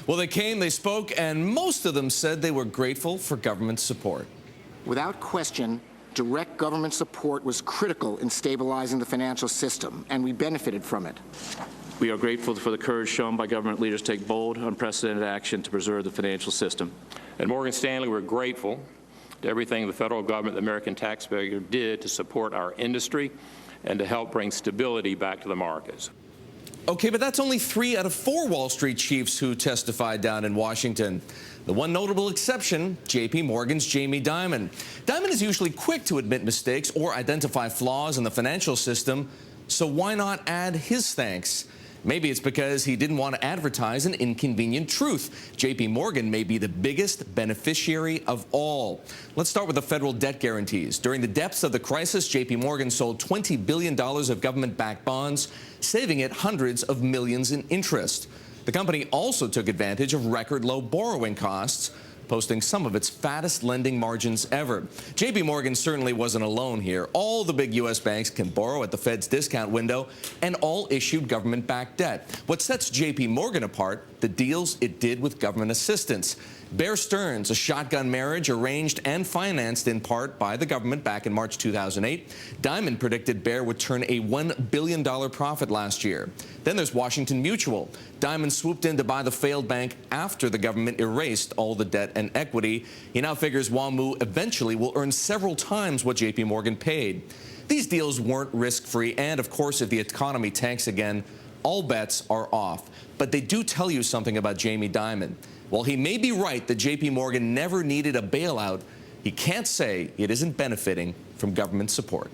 Well, they came, they spoke, and most of them said they were grateful for government support. Without question, direct government support was critical in stabilizing the financial system, and we benefited from it. We are grateful for the courage shown by government leaders to take bold, unprecedented action to preserve the financial system. At Morgan Stanley, we're grateful to everything the federal government, the American taxpayer, did to support our industry and to help bring stability back to the markets. Okay, but that's only 3 out of 4 Wall Street chiefs who testified down in Washington. The one notable exception, JPMorgan's Jamie Dimon. Dimon is usually quick to admit mistakes or identify flaws in the financial system, so why not add his thanks? Maybe it's because he didn't want to advertise an inconvenient truth. JPMorgan may be the biggest beneficiary of all. Let's start with the federal debt guarantees. During the depths of the crisis, JPMorgan sold $20 billion of government-backed bonds, saving it hundreds of millions in interest. The company also took advantage of record-low borrowing costs, posting some of its fattest lending margins ever. JPMorgan certainly wasn't alone here. All the big U.S. banks can borrow at the Fed's discount window, and all issued government-backed debt. What sets JPMorgan apart, the deals it did with government assistance. Bear Stearns, a shotgun marriage arranged and financed in part by the government back in March 2008. Dimon predicted Bear would turn a $1 billion profit last year. Then there's Washington Mutual. Dimon swooped in to buy the failed bank after the government erased all the debt and equity. He now figures WAMU eventually will earn several times what JPMorgan paid. These deals weren't risk-free, and of course, if the economy tanks again, all bets are off. But they do tell you something about Jamie Dimon. While he may be right that JPMorgan never needed a bailout, he can't say it isn't benefiting from government support.